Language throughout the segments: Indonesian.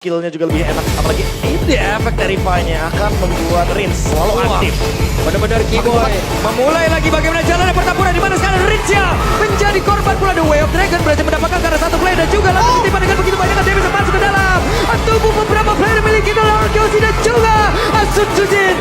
Skillnya juga lebih enak, apalagi itu dia efek dari Pi-nya akan membuat Rins selalu aktif. Benar-benar Keyboy memulai lagi bagaimana jalannya pertempuran di mana sekarang Rincia menjadi korban pula The Way of Dragon berhasil mendapatkan karena satu player dan juga langsung ketipan dengan begitu banyak damage yang masuk ke dalam tubuh beberapa player memiliki dalam Kyoshi dan juga Sun Jujin.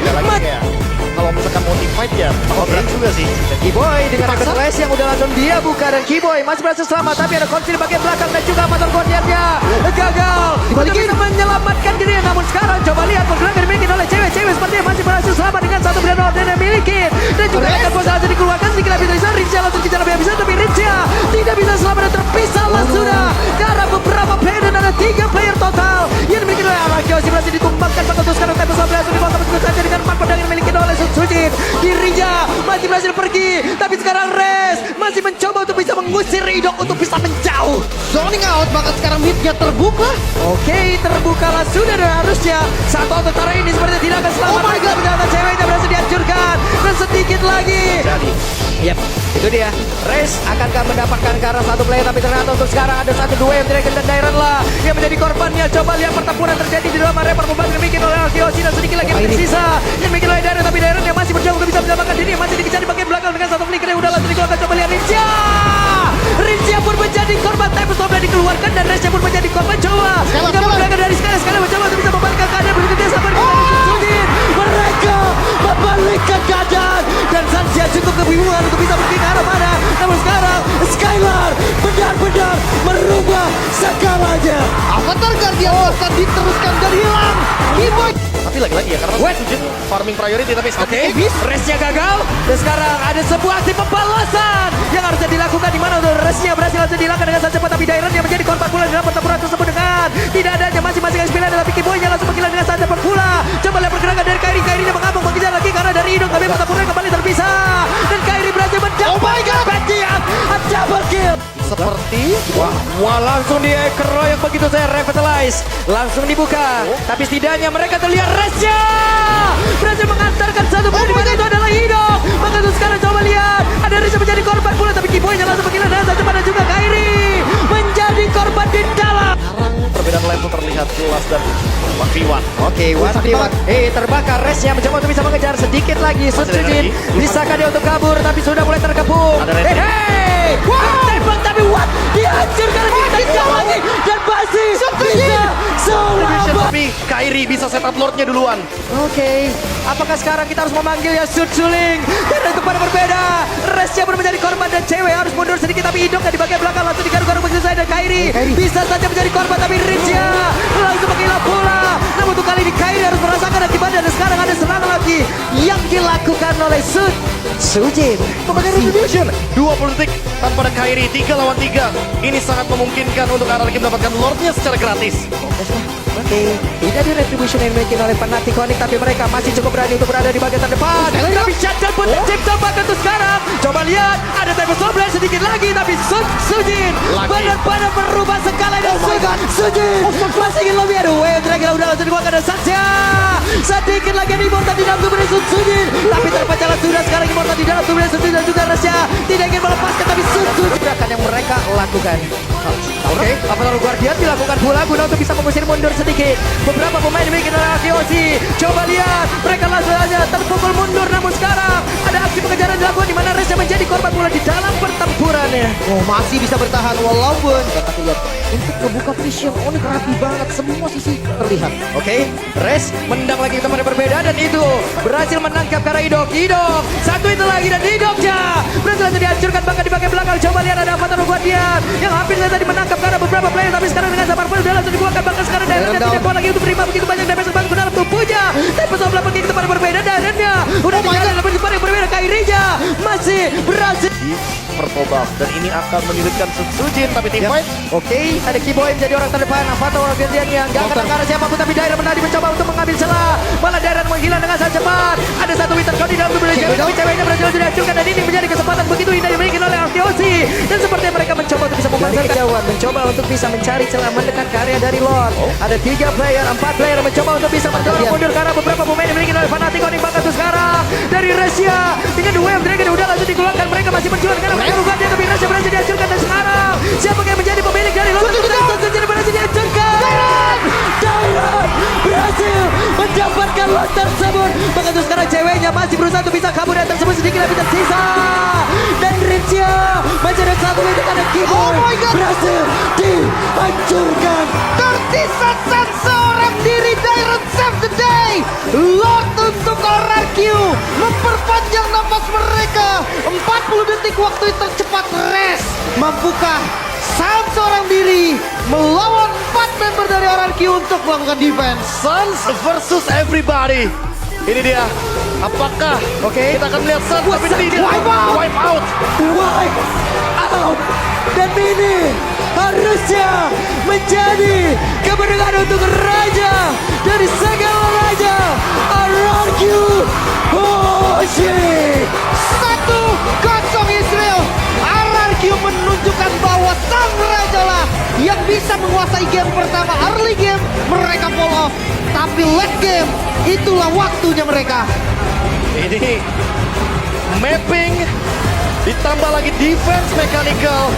Kalau misalkan motivate ya, berat juga sih. Keyboy dengan Reverse Lash yang udah langsung dia buka dan Keyboy masih berhasil selamat tapi ada konflik di bagian belakang dan juga Fatal Guardian-nya gagal untuk menyelamatkan dirinya. Namun sekarang coba lihat pergerakan dimiliki oleh cewek-cewek sepertinya masih berhasil selamat dengan satu brand order yang dimiliki dan juga akan bosan langsung dikeluarkan sedikit lebih dari sana. Rincia langsung kejar lebih habis tapi Rincia tidak bisa selamat dan terpisah sudah karena beberapa player dan ada 3 player total yang dimiliki oleh Kyoshi berhasil ditumbangkan maka untuk sekarang Tempest berhasil dibawa sama saja dengan 4 pedang yang dimiliki oleh Sun Jujin. Dirinya masih berhasil pergi tapi sekarang Res masih mencoba untuk bisa mengusir Idok untuk bisa menjauh. Zoning out, bahkan sekarang midnya terbuka. Oke, terbukalah sudah dan harusnya satu tentara ini sepertinya tidak akan selamat. Oh my god, ternyata ceweknya berhasil dihancurkan dan sedikit lagi. Jadi, Yap, itu dia. Race akankah mendapatkan karena satu player tapi ternyata untuk sekarang ada satu dua yang Dragon dan Dairon lah yang menjadi korbannya. Coba lihat pertempuran terjadi di dalam area permukaan yang dibikin oleh Kyoshi dan sedikit lagi yang tersisa yang dibikin oleh Dairon tapi Dairon yang masih berjuang untuk bisa menyelamatkan diri masih dikejar di bagian belakang dengan satu flicker yang udah langsung dikeluarkan. Coba lihat Rincia. Rincia pun menjadi korban tapi setelah dikeluarkan dan Race pun menjadi korban. Coba jika belakang dari sekarang mencoba untuk bisa membalikkan keadaan begitu dia sampai mereka membalikkan keadaan dan Sansia cukup kebingungan untuk bisa pergi ke arah mana. Namun sekarang Skylar benar-benar merubah segalanya. Avatar Guardian akan diteruskan dan hilang. Keyboy. tapi lagi-lagi ya karena Sujin farming priority tapi Oke, race-nya gagal dan sekarang ada sebuah aksi pembalasan yang harusnya dilakukan di mana untuk race-nya berhasil langsung dilakukan dengan sangat cepat tapi Dairon yang menjadi korban pula dalam pertempuran tersebut dengan tidak adanya masing-masing XP tapi Keyboy-nya langsung menggila dengan sangat cepat pula. Coba lihat pergerakan dari Kairi-nya mengambang mengejar lagi karena dari Idok tapi pertempuran kembali terpisah dan Kairi berhasil mendapatkan bagian double kill. seperti Wah langsung dia keroyok begitu saya revitalize langsung dibuka tapi setidaknya mereka terlihat Resya berhasil mengantarkan satu poin di mana itu adalah Idok. Maka itu sekarang coba lihat ada Resya menjadi korban pula tapi Keyboy-nya langsung menggila dengan sangat cepat dan juga Kairi menjadi korban di dalam. perbedaan level terlihat jelas dan 1v1. Oke, 1v1. Terbakar Resya mencoba untuk bisa mengejar sedikit lagi. Sun Jujin bisakah dia untuk kabur tapi sudah mulai terkepung. Tembak tapi what? Dihancurkan lagi kita lagi dan masih bisa selamat. Tapi Kairi bisa setup Lordnya duluan. Oke, apakah sekarang kita harus memanggil ya Sun Suling? Karena itu pada berbeda. Resya pun menjadi korban dan cewek harus mundur sedikit tapi Idok di bagian belakang langsung digaruk-garuk begitu saja dan Kairi bisa saja menjadi korban tapi Rincia langsung menghilap pula. Namun untuk kali ini Kairi harus merasakan akibatnya dan sekarang ada serangan lagi yang dilakukan oleh Sun Jujin. Pemakai Retribution 20 detik tanpa ada Kairi 3 lawan 3. Ini sangat memungkinkan untuk RRQ mendapatkan Lordnya secara gratis. Oke, tidak di Retribution yang dimiliki oleh Fnatic Onyx tapi mereka masih cukup berani untuk berada di bagian terdepan. Tapi shutdown pun tercipta bahkan untuk sekarang. Coba lihat ada Tempest Blade sedikit lagi tapi Sun Jujin benar-benar merubah skala dan Sun Jujin masih ingin lebih. Aduh, Dragon udah langsung dikeluarkan dan Satya sedikit lagi yang Immortal di dalam tubuh dari Sun Jujin tapi terpecahlah sudah sekarang Immortal di dalam tubuh dari Sun Jujin dan juga Rasya tidak ingin melepaskan tapi Sun Jujin gerakan yang mereka lakukan. Oke, Avatar Guardian dilakukan pula guna untuk bisa mengusir mundur sedikit beberapa pemain dimiliki oleh Kyoshi. Coba lihat mereka langsung saja terpukul mundur namun sekarang ada aksi pengejaran dilakukan di mana Resya menjadi korban pula di dalam pertempurannya. Oh, masih bisa bertahan walaupun Tapi lihat untuk membuka vision Onyx rapi banget semua sisi terlihat. Oke, Res mendang lagi teman yang berbeda dan itu berhasil menangkap karena Idok satu itu lagi dan Idoknya berhasil saja dihancurkan bahkan di bagian belakang. Coba lihat ada Avatar Guardian yang hampir saja tadi menangkap karena beberapa player tapi sekarang dengan sabar pun udah langsung dikeluarkan bahkan sekarang Darrennya tidak kuat lagi untuk menerima begitu banyak damage ke dalam tubuhnya. Tapi sebelah pergi ke tempat yang berbeda Darrennya udah tinggal di tempat yang berbeda. Kairinya masih berhasil Di pertobak dan ini akan menyulitkan Sun Jujin tapi tim fight. Oke, ada Keyboy menjadi orang terdepan. Avatar Guardian yang gak kena ke arah siapapun tapi Dairon menadi mencoba untuk mengambil celah. Malah Dairon menghilang dengan sangat cepat. Ada satu Winter Cloud di dalam tubuh dari tapi ceweknya berhasil dihancurkan dan ini menjadi kesempatan begitu indah dimiliki oleh Kyoshi. Dan sepertinya mereka mencoba untuk bisa memanfaatkan kejauhan, mencoba untuk bisa mencari celah mendekat ke area dari Lord. Ada 3 player, 4 player mencoba untuk bisa mendorong mundur karena beberapa pemain dimiliki oleh Fnatic Onyx bahkan tuh sekarang dari Resya dengan The Way of Dragon udah langsung dikeluarkan. Mereka masih berjuang karena mereka bukan dia tapi Resya berhasil dihancurkan dan sekarang siapa yang menjadi pemilik dari Lord? Sun Jujin berhasil dihancurkan. lawan tersebut. Begitu sekarang ceweknya masih berusaha untuk bisa kabur dan tersebut sedikit lebih tersisa. Dan Rincia masih ada satu itu karena Kimo Oh my God. berhasil dihancurkan. Tersisa seorang diri Dairon save the day. Lord untuk RRQ memperpanjang nafas mereka. 40 detik waktu tercepat rest. Mampukah seorang diri melawan 4 member dari RRQ untuk melakukan defense? Suns versus everybody. Ini dia. Apakah kita akan melihat Suns tapi tidak Wipe out. wipe out. Wipe out. Dan ini harusnya menjadi kemenangan untuk raja dari segala raja RRQ Hoshi. 1-0 Israel. RRQ menunjukkan bahwa sang raja lah yang bisa menguasai game pertama. Early game mereka fall off, tapi late game itulah waktunya mereka. Ini mapping ditambah lagi defense mechanical